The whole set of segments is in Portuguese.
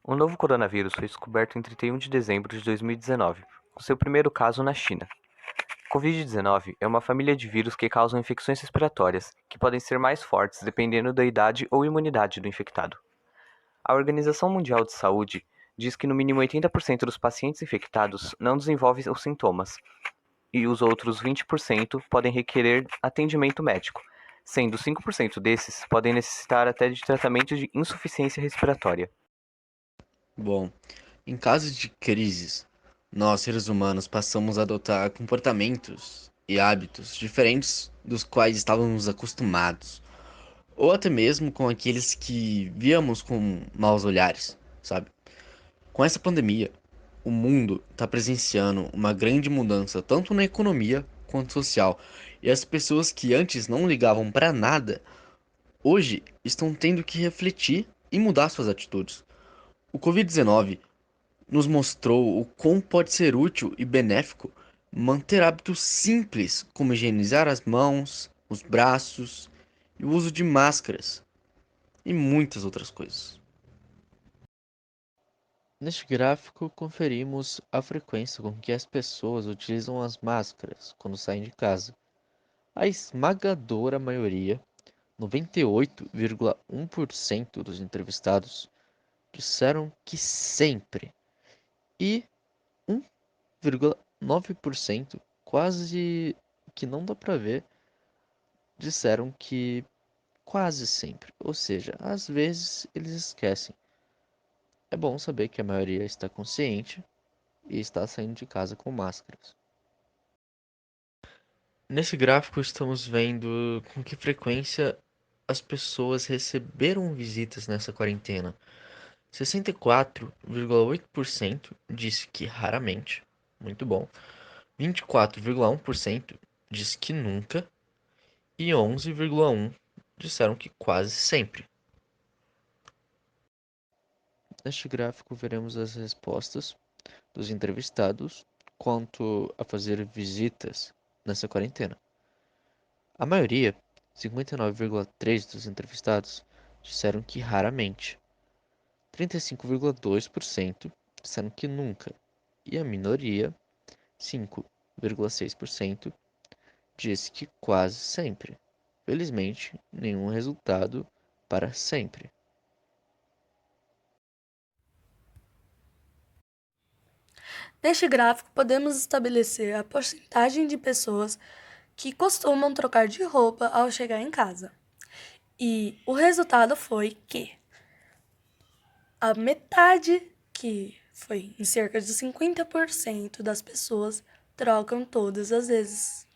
O novo coronavírus foi descoberto em 31 de dezembro de 2019, com seu primeiro caso na China. Covid-19 é uma família de vírus que causam infecções respiratórias, que podem ser mais fortes dependendo da idade ou imunidade do infectado. A Organização Mundial de Saúde diz que no mínimo 80% dos pacientes infectados não desenvolvem os sintomas, e os outros 20% podem requerer atendimento médico, sendo 5% desses podem necessitar até de tratamento de insuficiência respiratória. Bom, em caso de crises, nós seres humanos passamos a adotar comportamentos e hábitos diferentes dos quais estávamos acostumados, ou até mesmo com aqueles que víamos com maus olhares, sabe? Com essa pandemia, o mundo está presenciando uma grande mudança tanto na economia quanto social, e as pessoas que antes não ligavam para nada, hoje estão tendo que refletir e mudar suas atitudes. O Covid-19 nos mostrou o quão pode ser útil e benéfico manter hábitos simples, como higienizar as mãos, os braços e o uso de máscaras e muitas outras coisas. Neste gráfico, conferimos a frequência com que as pessoas utilizam as máscaras quando saem de casa. A esmagadora maioria, 98,1% dos entrevistados, disseram que sempre, e 1,9%, quase que não dá para ver, disseram que quase sempre, ou seja, às vezes eles esquecem. É bom saber que a maioria está consciente e está saindo de casa com máscaras. Nesse gráfico estamos vendo com que frequência as pessoas receberam visitas nessa quarentena. 64,8% disse que raramente, muito bom. 24,1% disse que nunca e 11,1% disseram que quase sempre. Neste gráfico veremos as respostas dos entrevistados quanto a fazer visitas nessa quarentena. A maioria, 59,3% dos entrevistados, disseram que raramente. 35,2% disseram que nunca. E a minoria, 5,6%, disse que quase sempre. Felizmente, nenhum resultado para sempre. Neste gráfico, podemos estabelecer a porcentagem de pessoas que costumam trocar de roupa ao chegar em casa. E o resultado foi que a metade, que foi em cerca de 50% das pessoas, trocam todas as vezes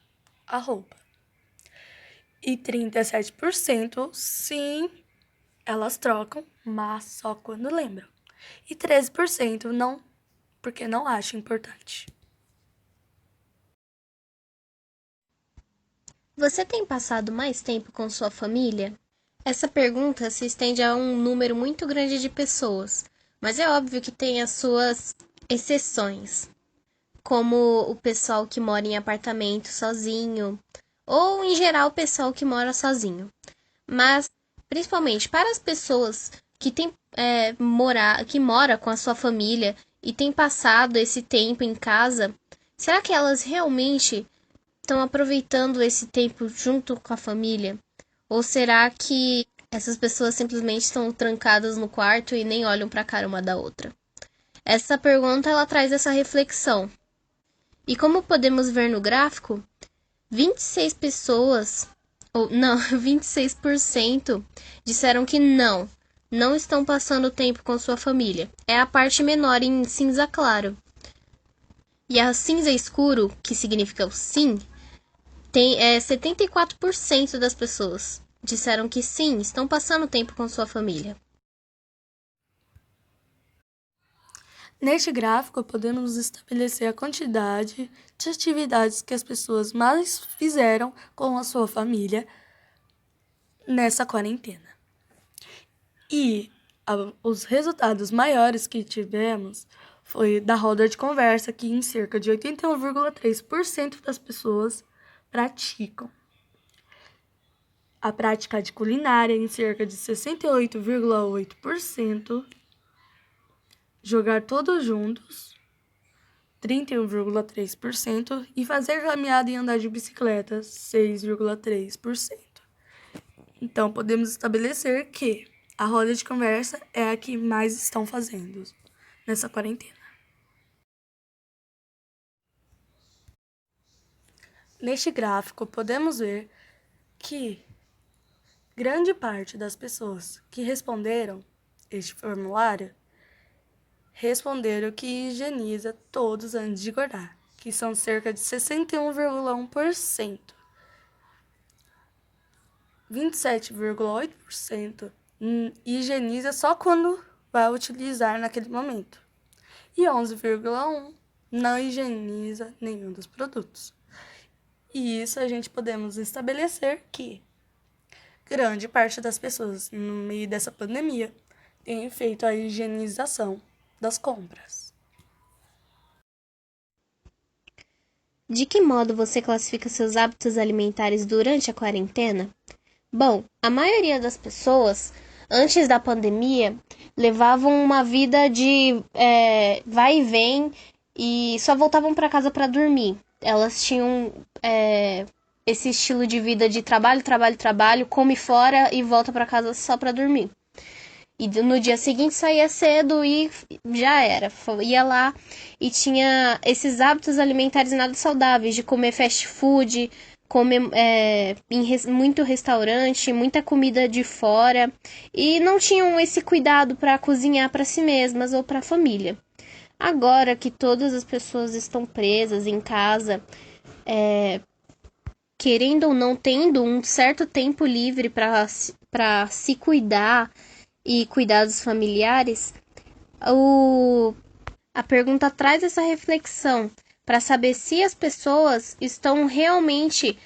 a roupa. E 37%, sim, elas trocam, mas só quando lembram. E 13% não, porque não acham importante. Você tem passado mais tempo com sua família? Essa pergunta se estende a um número muito grande de pessoas, mas é óbvio que tem as suas exceções, como o pessoal que mora em apartamento sozinho, ou em geral o pessoal que mora sozinho. Mas, principalmente para as pessoas que que mora com a sua família e tem passado esse tempo em casa, será que elas realmente estão aproveitando esse tempo junto com a família? Ou será que essas pessoas simplesmente estão trancadas no quarto e nem olham para a cara uma da outra? Essa pergunta ela traz essa reflexão. E como podemos ver no gráfico, 26 pessoas, ou não, 26% disseram que não estão passando tempo com sua família. É a parte menor em cinza claro. E a cinza escuro, que significa o sim, tem 74% das pessoas disseram que sim, estão passando tempo com sua família. Neste gráfico, podemos estabelecer a quantidade de atividades que as pessoas mais fizeram com a sua família nessa quarentena. E os resultados maiores que tivemos foi da roda de conversa, que em cerca de 81,3% das pessoas praticam. A prática de culinária em cerca de 68,8%. jogar todos juntos, 31,3%, e fazer caminhada e andar de bicicleta, 6,3%. Então, podemos estabelecer que a roda de conversa é a que mais estão fazendo nessa quarentena. Neste gráfico, podemos ver que grande parte das pessoas que responderam este formulário responderam que higieniza todos antes de engordar, que são cerca de 61,1%. 27,8% higieniza só quando vai utilizar naquele momento. E 11,1% não higieniza nenhum dos produtos. E isso a gente podemos estabelecer que grande parte das pessoas, no meio dessa pandemia, tem feito a higienização das compras. De que modo você classifica seus hábitos alimentares durante a quarentena? Bom, a maioria das pessoas, antes da pandemia, levavam uma vida de vai e vem e só voltavam para casa para dormir. Elas tinham esse estilo de vida de trabalho, trabalho, trabalho, come fora e volta para casa só para dormir. E no dia seguinte saía cedo e já era. Ia lá e tinha esses hábitos alimentares nada saudáveis, de comer fast food, comer muito restaurante, muita comida de fora. E não tinham esse cuidado para cozinhar para si mesmas ou para a família. Agora que todas as pessoas estão presas em casa, querendo ou não tendo um certo tempo livre para se cuidar e cuidados familiares, a pergunta traz essa reflexão para saber se as pessoas estão realmente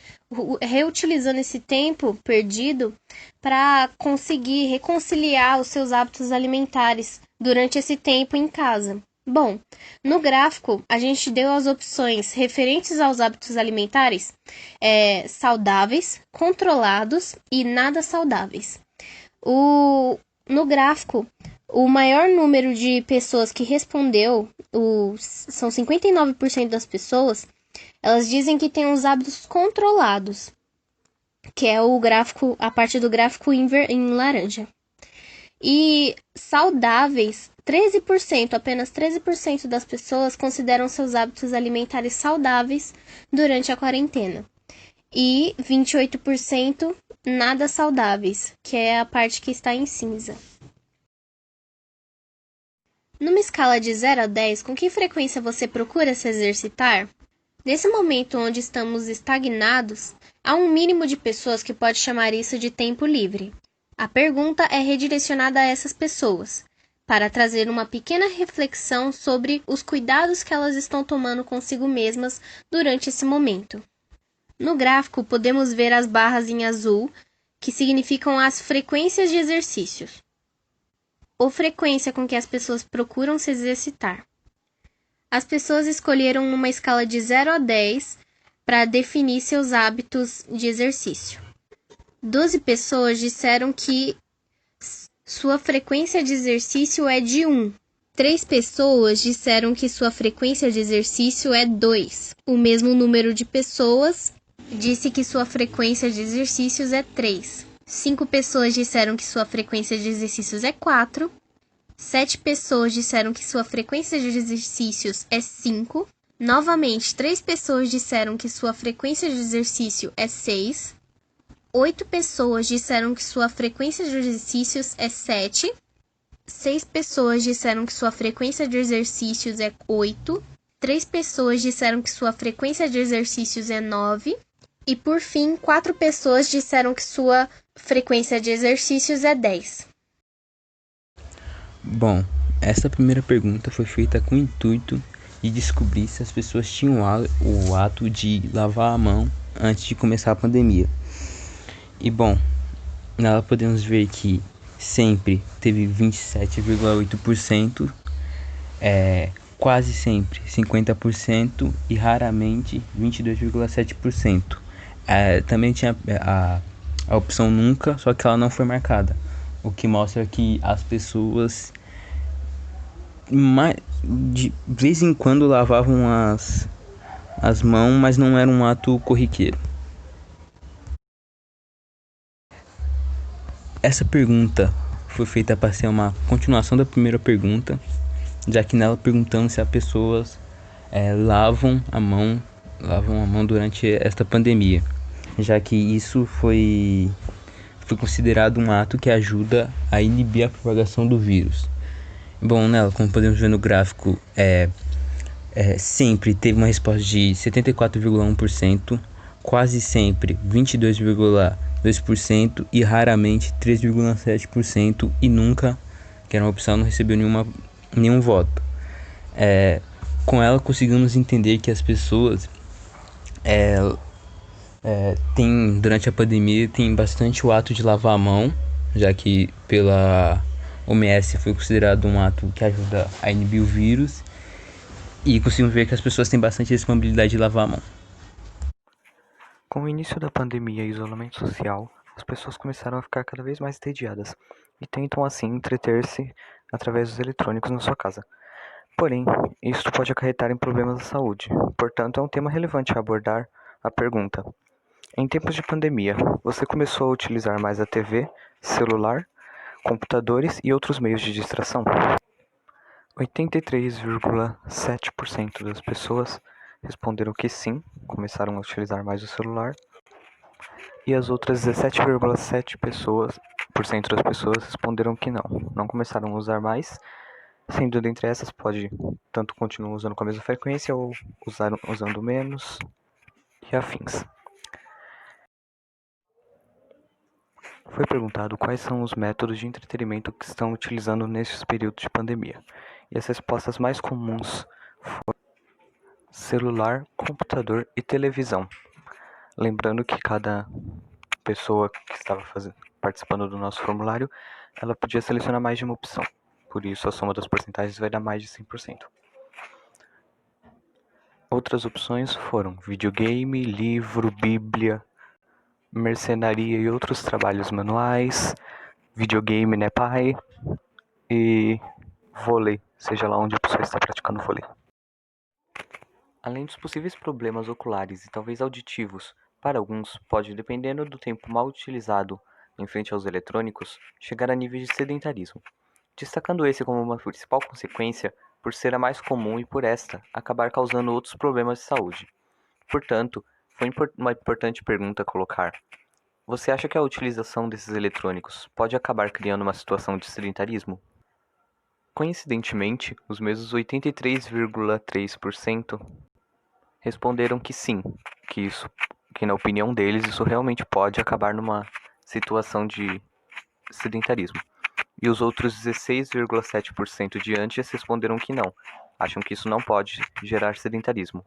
reutilizando esse tempo perdido para conseguir reconciliar os seus hábitos alimentares durante esse tempo em casa. Bom, no gráfico a gente deu as opções referentes aos hábitos alimentares saudáveis, controlados e nada saudáveis. No gráfico, o maior número de pessoas que respondeu, são 59% das pessoas, elas dizem que tem os hábitos controlados, que é o gráfico, a parte do gráfico em laranja. E saudáveis, 13%, apenas 13% das pessoas consideram seus hábitos alimentares saudáveis durante a quarentena. E 28% nada saudáveis, que é a parte que está em cinza. Numa escala de 0 a 10, com que frequência você procura se exercitar? Nesse momento onde estamos estagnados, há um mínimo de pessoas que pode chamar isso de tempo livre. A pergunta é redirecionada a essas pessoas, para trazer uma pequena reflexão sobre os cuidados que elas estão tomando consigo mesmas durante esse momento. No gráfico, podemos ver as barras em azul, que significam as frequências de exercícios, ou frequência com que as pessoas procuram se exercitar. As pessoas escolheram numa escala de 0 a 10 para definir seus hábitos de exercício. 12 pessoas disseram que sua frequência de exercício é de 1. 3 pessoas disseram que sua frequência de exercício é 2. O mesmo número de pessoas disse que sua frequência de exercícios é 3. 5 pessoas disseram que sua frequência de exercícios é 4. 7 pessoas disseram que sua frequência de exercícios é 5. Novamente, 3 pessoas disseram que sua frequência de exercício é 6. 8 pessoas disseram que sua frequência de exercícios é 7. 6 pessoas disseram que sua frequência de exercícios é 8. 3 pessoas disseram que sua frequência de exercícios é 9. E, por fim, 4 pessoas disseram que sua frequência de exercícios é 10. Bom, essa primeira pergunta foi feita com o intuito de descobrir se as pessoas tinham o ato de lavar a mão antes de começar a pandemia. E bom, nela podemos ver que sempre teve 27,8%, quase sempre 50% e raramente 22,7%. Também tinha a opção nunca, só que ela não foi marcada, o que mostra que as pessoas de vez em quando lavavam as mãos, mas não era um ato corriqueiro. Essa pergunta foi feita para ser uma continuação da primeira pergunta, já que nela perguntamos se as pessoas lavam a mão durante esta pandemia, já que isso foi considerado um ato que ajuda a inibir a propagação do vírus. Bom, nela, como podemos ver no gráfico, sempre teve uma resposta de 74,1%, quase sempre 22,2% e raramente 3,7% e nunca, que era uma opção, não recebeu nenhum voto. Com ela conseguimos entender que as pessoas durante a pandemia tem bastante o ato de lavar a mão, já que pela OMS foi considerado um ato que ajuda a inibir o vírus, e conseguimos ver que as pessoas têm bastante responsabilidade de lavar a mão. Com o início da pandemia e isolamento social, as pessoas começaram a ficar cada vez mais entediadas e tentam assim entreter-se através dos eletrônicos na sua casa. Porém, isto pode acarretar em problemas da saúde. Portanto, é um tema relevante a abordar a pergunta: em tempos de pandemia, você começou a utilizar mais a TV, celular, computadores e outros meios de distração? 83,7% das pessoas responderam que sim, começaram a utilizar mais o celular, e as outras 17,7% das pessoas responderam que não começaram a usar mais, sendo dentre essas pode tanto continuar usando com a mesma frequência ou usando menos e afins. Foi perguntado quais são os métodos de entretenimento que estão utilizando nesses períodos de pandemia, e as respostas mais comuns foram celular, computador e televisão. Lembrando que cada pessoa que estava participando do nosso formulário, ela podia selecionar mais de uma opção. Por isso, a soma das porcentagens vai dar mais de 100%. Outras opções foram videogame, livro, bíblia, mercenaria e outros trabalhos manuais, videogame, né, pai, e vôlei, seja lá onde a pessoa está praticando vôlei. Além dos possíveis problemas oculares e talvez auditivos, para alguns pode, dependendo do tempo mal utilizado em frente aos eletrônicos, chegar a níveis de sedentarismo, destacando esse como uma principal consequência por ser a mais comum e por esta acabar causando outros problemas de saúde. Portanto, foi uma importante pergunta colocar: você acha que a utilização desses eletrônicos pode acabar criando uma situação de sedentarismo? Coincidentemente, os mesmos 83,3% responderam que sim, que na opinião deles isso realmente pode acabar numa situação de sedentarismo. E os outros 16,7% de antes responderam que não, acham que isso não pode gerar sedentarismo.